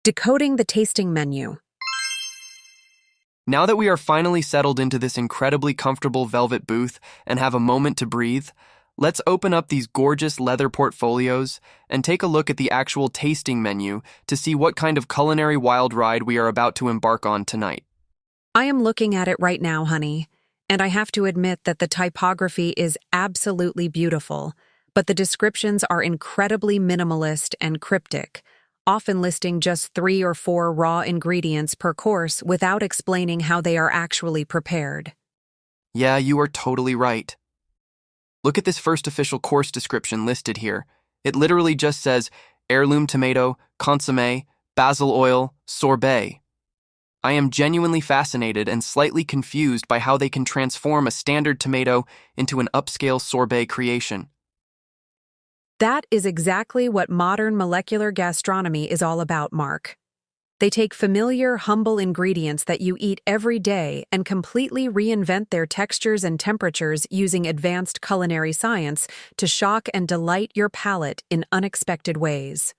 Decoding the tasting menu. Now that we are finally settled into this incredibly comfortable velvet booth and have a moment to breathe, let's open up these gorgeous leather portfolios and take a look at the actual tasting menu to see what kind of culinary wild ride we are about to embark on tonight. I am looking at it right now, honey, and I have to admit that the typography is absolutely beautiful, but the descriptions are incredibly minimalist and cryptic, often listing just 3 or 4 raw ingredients per course without explaining how they are actually prepared. Yeah, you are totally right. Look at this first official course description listed here. It literally just says heirloom tomato, consommé, basil oil, sorbet. I am genuinely fascinated and slightly confused by how they can transform a standard tomato into an upscale sorbet creation. That is exactly what modern molecular gastronomy is all about, Mark. They take familiar, humble ingredients that you eat every day and completely reinvent their textures and temperatures using advanced culinary science to shock and delight your palate in unexpected ways.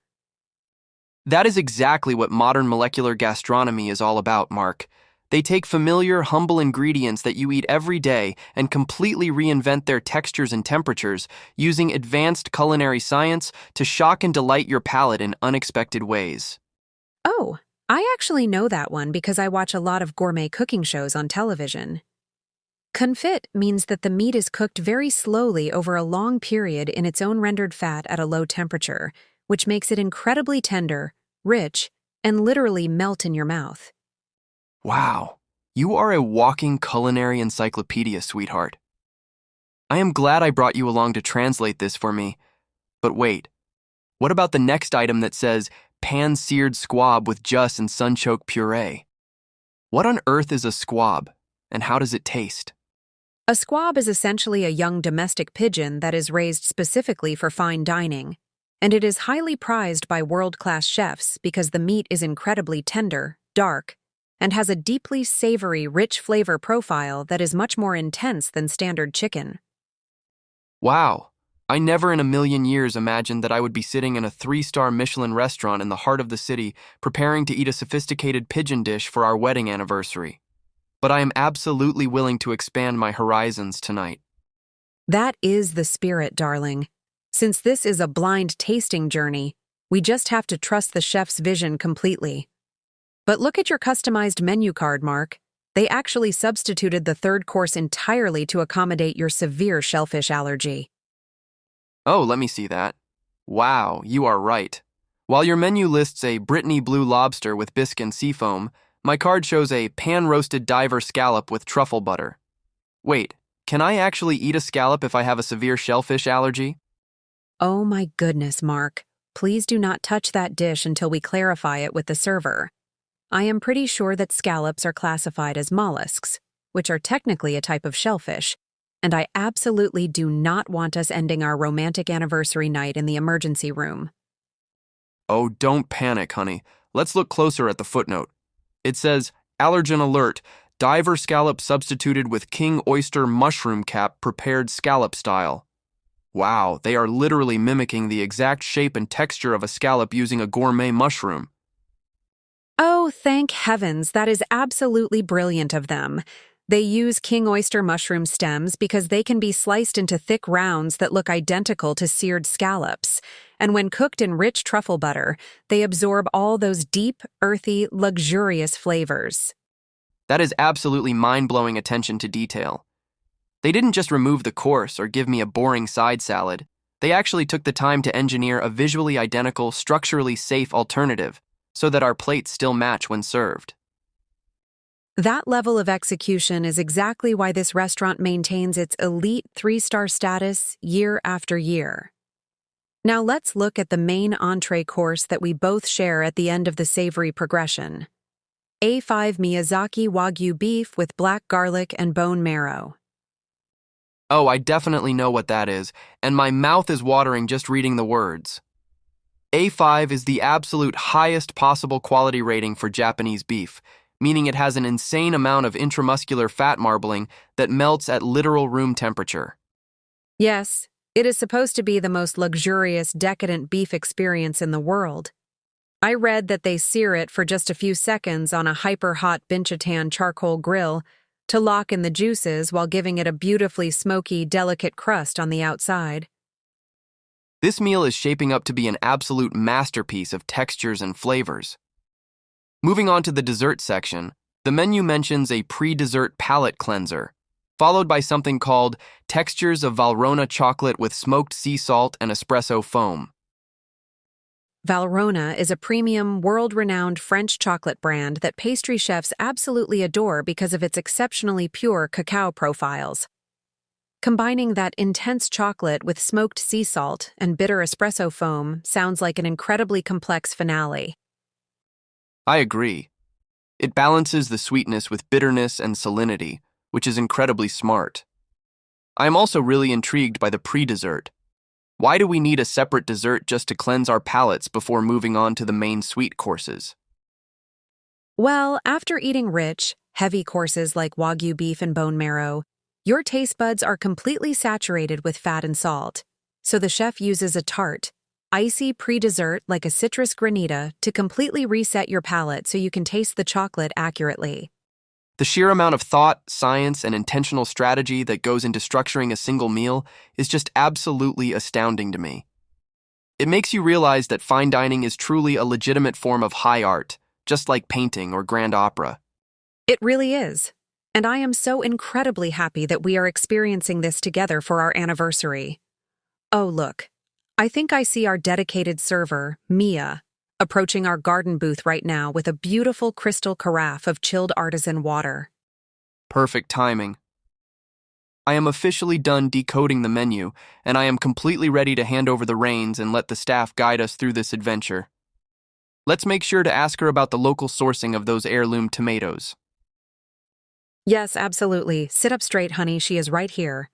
That is exactly what modern molecular gastronomy is all about, Mark. They take familiar, humble ingredients that you eat every day and completely reinvent their textures and temperatures using advanced culinary science to shock and delight your palate in unexpected ways. Oh, I actually know that one because I watch a lot of gourmet cooking shows on television. Confit means that the meat is cooked very slowly over a long period in its own rendered fat at a low temperature, which makes it incredibly tender, rich, and literally melt in your mouth. Wow, you are a walking culinary encyclopedia, sweetheart. I am glad I brought you along to translate this for me. But wait, what about the next item that says pan-seared squab with jus and sunchoke puree? What on earth is a squab, and how does it taste? A squab is essentially a young domestic pigeon that is raised specifically for fine dining, and it is highly prized by world-class chefs because the meat is incredibly tender, dark, and has a deeply savory, rich flavor profile that is much more intense than standard chicken. Wow, I never in a million years imagined that I would be sitting in a 3-star Michelin restaurant in the heart of the city preparing to eat a sophisticated pigeon dish for our wedding anniversary. But I am absolutely willing to expand my horizons tonight. That is the spirit, darling. Since this is a blind tasting journey, we just have to trust the chef's vision completely. But look at your customized menu card, Mark. They actually substituted the third course entirely to accommodate your severe shellfish allergy. Oh, let me see that. Wow, you are right. While your menu lists a Brittany blue lobster with bisque and seafoam, my card shows a pan-roasted diver scallop with truffle butter. Wait, can I actually eat a scallop if I have a severe shellfish allergy? Oh my goodness, Mark. Please do not touch that dish until we clarify it with the server. I am pretty sure that scallops are classified as mollusks, which are technically a type of shellfish, and I absolutely do not want us ending our romantic anniversary night in the emergency room. Oh, don't panic, honey. Let's look closer at the footnote. It says, allergen alert, diver scallop substituted with king oyster mushroom cap prepared scallop style. Wow, they are literally mimicking the exact shape and texture of a scallop using a gourmet mushroom. Oh, thank heavens, that is absolutely brilliant of them. They use king oyster mushroom stems because they can be sliced into thick rounds that look identical to seared scallops. And when cooked in rich truffle butter, they absorb all those deep, earthy, luxurious flavors. That is absolutely mind-blowing attention to detail. They didn't just remove the course or give me a boring side salad. They actually took the time to engineer a visually identical, structurally safe alternative so that our plates still match when served. That level of execution is exactly why this restaurant maintains its elite 3-star status year after year. Now let's look at the main entree course that we both share at the end of the savory progression. A5 Miyazaki Wagyu beef with black garlic and bone marrow. Oh, I definitely know what that is, and my mouth is watering just reading the words. A5 is the absolute highest possible quality rating for Japanese beef, meaning it has an insane amount of intramuscular fat marbling that melts at literal room temperature. Yes, it is supposed to be the most luxurious, decadent beef experience in the world. I read that they sear it for just a few seconds on a hyper-hot Binchatan charcoal grill to lock in the juices while giving it a beautifully smoky, delicate crust on the outside. This meal is shaping up to be an absolute masterpiece of textures and flavors. Moving on to the dessert section, the menu mentions a pre-dessert palate cleanser, followed by something called Textures of Valrhona Chocolate with Smoked Sea Salt and Espresso Foam. Valrhona is a premium, world-renowned French chocolate brand that pastry chefs absolutely adore because of its exceptionally pure cacao profiles. Combining that intense chocolate with smoked sea salt and bitter espresso foam sounds like an incredibly complex finale. I agree. It balances the sweetness with bitterness and salinity, which is incredibly smart. I am also really intrigued by the pre-dessert. Why do we need a separate dessert just to cleanse our palates before moving on to the main sweet courses? Well, after eating rich, heavy courses like Wagyu beef and bone marrow, your taste buds are completely saturated with fat and salt. So the chef uses a tart, icy pre-dessert like a citrus granita to completely reset your palate so you can taste the chocolate accurately. The sheer amount of thought, science, and intentional strategy that goes into structuring a single meal is just absolutely astounding to me. It makes you realize that fine dining is truly a legitimate form of high art, just like painting or grand opera. It really is. And I am so incredibly happy that we are experiencing this together for our anniversary. Oh, look. I think I see our dedicated server, Mia, approaching our garden booth right now with a beautiful crystal carafe of chilled artisan water. Perfect timing. I am officially done decoding the menu, and I am completely ready to hand over the reins and let the staff guide us through this adventure. Let's make sure to ask her about the local sourcing of those heirloom tomatoes. Yes, absolutely. Sit up straight, honey. She is right here.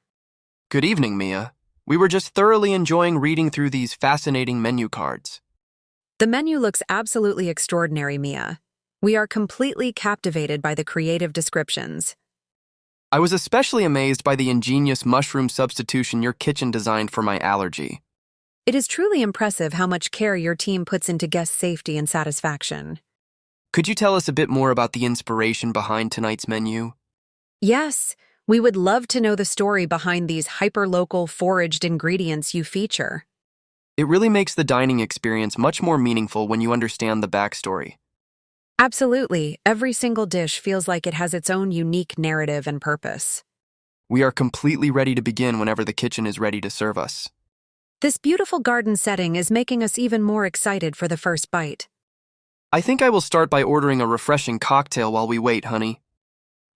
Good evening, Mia. We were just thoroughly enjoying reading through these fascinating menu cards. The menu looks absolutely extraordinary, Mia. We are completely captivated by the creative descriptions. I was especially amazed by the ingenious mushroom substitution your kitchen designed for my allergy. It is truly impressive how much care your team puts into guest safety and satisfaction. Could you tell us a bit more about the inspiration behind tonight's menu? Yes, we would love to know the story behind these hyper-local foraged ingredients you feature. It really makes the dining experience much more meaningful when you understand the backstory. Absolutely. Every single dish feels like it has its own unique narrative and purpose. We are completely ready to begin whenever the kitchen is ready to serve us. This beautiful garden setting is making us even more excited for the first bite. I think I will start by ordering a refreshing cocktail while we wait, honey.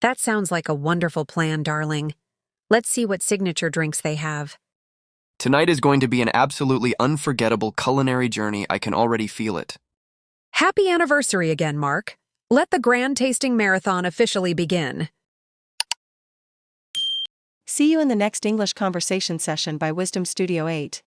That sounds like a wonderful plan, darling. Let's see what signature drinks they have. Tonight is going to be an absolutely unforgettable culinary journey. I can already feel it. Happy anniversary again, Mark. Let the grand tasting marathon officially begin. See you in the next English conversation session by Wisdom Studio 8.